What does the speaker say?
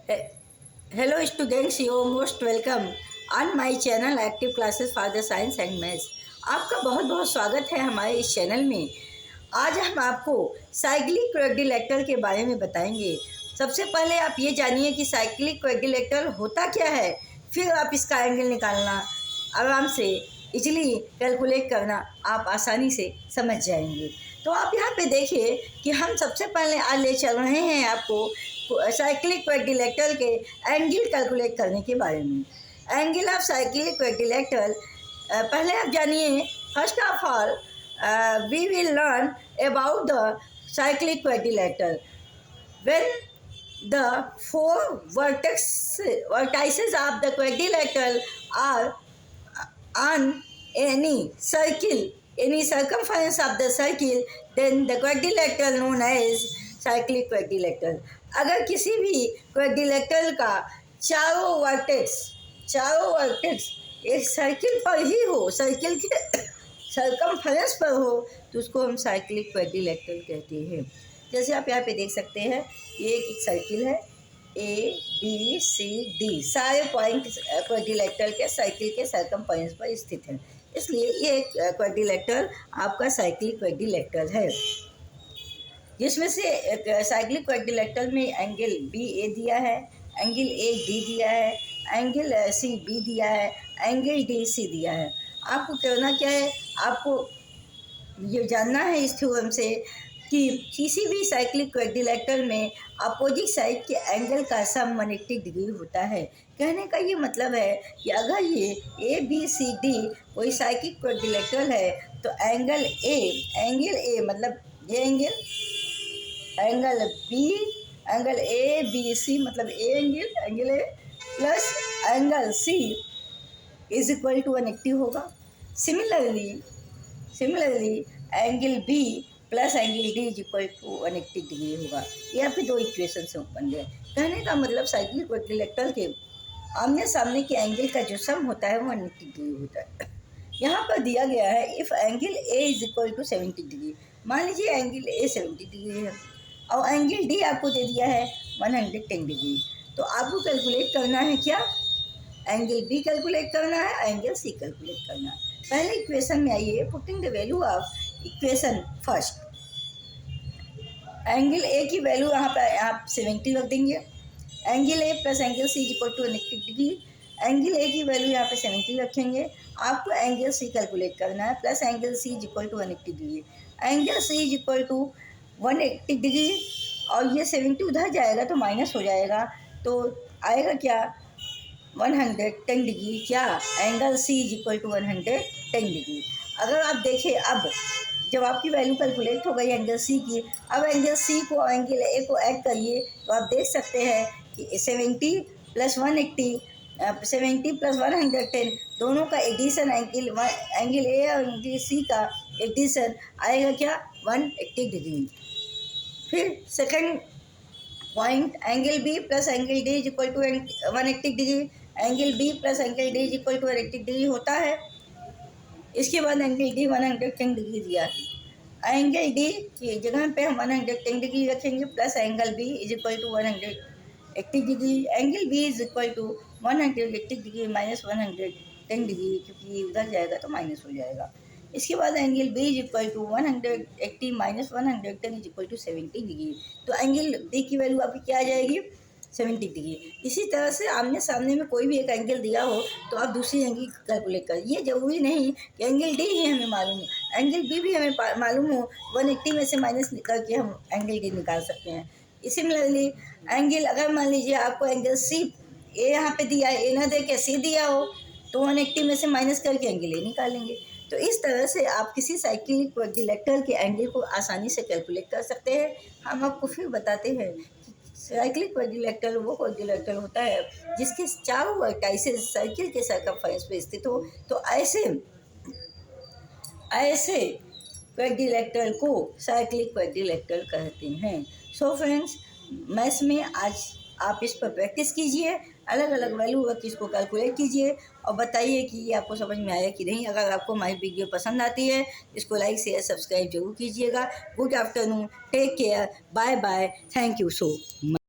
He- Hello students, you are most welcome on my channel active classes for the science and maths. आपका बहुत बहुत स्वागत है हमारे इस चैनल में। आज हम आपको साइक्लिक क्वाड्रिलेटरल के बारे में बताएंगे। सबसे पहले आप ये जानिए कि साइक्लिक क्वाड्रिलेटरल होता क्या है, फिर आप इसका एंगल निकालना आराम से इजली कैलकुलेट करना आप आसानी से समझ जाएंगे। तो आप यहाँ पे देखिए कि हम सबसे पहले आज ले चल रहे हैं आपको साइक्लिक क्वाड्रिलेटरल के एंगल कैलकुलेट करने के बारे में। एंगल ऑफ साइक्लिक क्वाड्रिलेटरल, पहले आप जानिए। First of all we will learn about the cyclic quadrilateral when the four vertices of the quadrilateral are on any circumference of the circle, then the quadrilateral known as cyclic quadrilateral। अगर किसी भी quadrilateral का चारों vertex एक circle पर ही हो, circle के circumference पर हो, तो उसको हम साइक्लिक क्वाड्रिलेटरल कहते हैं। जैसे आप यहाँ पे देख सकते हैं, ये एक सर्किल है, ए बी सी डी सारे पॉइंट क्वाड्रिलेटरल के साइकिल के सर्कमफरेंस पर स्थित हैं, इसलिए ये क्वाड्रिलेटरल आपका साइक्लिक क्वाड्रिलेटरल है। जिसमें से साइक्लिक क्वाड्रिलेटरल में एंगल बी ए दिया है, एंगल ए डी दिया है, एंगल सी बी दिया है, एंगल डी सी दिया है। आपको करना क्या है, आपको ये जानना है इस थ्योरम से कि किसी भी साइक्लिक क्वाड्रिलेटरल में अपोजिट साइड के एंगल का सम 180 डिग्री होता है। कहने का ये मतलब है कि अगर ये ए बी सी डी कोई साइक्लिक क्वाड्रिलेटरल है, तो एंगल ए मतलब ये एंगल ए बी सी मतलब angle A plus angle C is equal to 180 होगा। Similarly angle B plus angle D is equal to 180 degree होगा। यहाँ पे दो इक्वेशन से बन गए। कहने का मतलब साइक्लिक क्वाड्रिलेटरल के आमने सामने के एंगल का जो सम होता है वो 180 डिग्री होता है। यहाँ पर दिया गया है if angle A is equal to 70 degree. मान लीजिए एंगल ए 70 डिग्री है और एंगल डी आपको दे दिया है 110 डिग्री। तो आपको कैलकुलेट करना है क्या, एंगल बी कैलकुलेट करना है, एंगल सी कैलकुलेट करना है। पहले इक्वेशन में आइए, putting the value of equation first. Angle A की वैल्यू यहाँ पर आप 70 रख देंगे। Angle A plus angle C equal to 180 degree. Angle A की वैल्यू यहाँ पे 70 रखेंगे। आपको एंगल सी कैलकुलेट करना है, plus angle C is equal to 180 degree. Angle C is equal to 180 degree और ये 70 उधर जाएगा तो माइनस हो जाएगा, तो आएगा क्या 110 डिग्री। क्या angle C is equal to 110 degree. अगर आप देखें, अब जब आपकी वैल्यू कैलकुलेट हो गई एंगल सी की, अब एंगल सी को एंगल ए को ऐड करिए तो आप देख सकते हैं कि 70 प्लस 180 70 प्लस 110 दोनों का एडिशन, एंगल ए और एंगल सी का एडिशन आएगा क्या 180 डिग्री। फिर second point, angle B plus angle D is equal to 180 degree. Angle B plus angle D is equal to 180 degree होता है। इसके बाद एंगल डी 110 डिग्री दिया है। एंगल डी की जगह पे हम 110 डिग्री रखेंगे, plus angle B is equal to 180 degree. Angle B is equal to 180 degree minus 110 degree, क्योंकि उधर जाएगा तो माइनस हो जाएगा। इसके बाद angle B is equal to 180 minus 110 is equal to 70 degree. तो एंगल डी की वैल्यू आपकी क्या आ जाएगी 70 डिग्री। इसी तरह से आमने सामने में कोई भी एक एंगल दिया हो तो आप दूसरी एंगल कैलकुलेट करें। ये जरूरी नहीं कि एंगल डी ही हमें मालूम हो, एंगल बी भी हमें मालूम हो, 180 में से माइनस करके हम एंगल डी निकाल सकते हैं। सिमिलरली एंगल, अगर मान लीजिए आपको एंगल सी ए यहाँ पे दिया है, ए ना दे के सी दिया हो, तो 180 में से माइनस करके एंगल ए निकालेंगे। तो इस तरह से आप किसी साइक्लिक क्वाड्रिलेटरल के एंगल को आसानी से कैलकुलेट कर सकते हैं। हम आपको फिर बताते हैं कि साइक्लिक क्वाड्रिलेटरल वो क्वाड्रिलेटरल होता है जिसके चारों वर्टाइसेस सर्किल के सर्कमफरेंस पे स्थित हो। तो ऐसे क्वाड्रिलेटरल को साइक्लिक क्वाड्रिलेटरल कहते हैं। सो फ्रेंड्स, मैथ्स में आज आप इस पर प्रैक्टिस कीजिए, अलग अलग वैल्यू रख इसको कैलकुलेट कीजिए और बताइए कि ये आपको समझ में आया कि नहीं। अगर आपको हमारी वीडियो पसंद आती है, इसको लाइक शेयर सब्सक्राइब जरूर कीजिएगा। Good afternoon, take care, bye bye, thank you so much.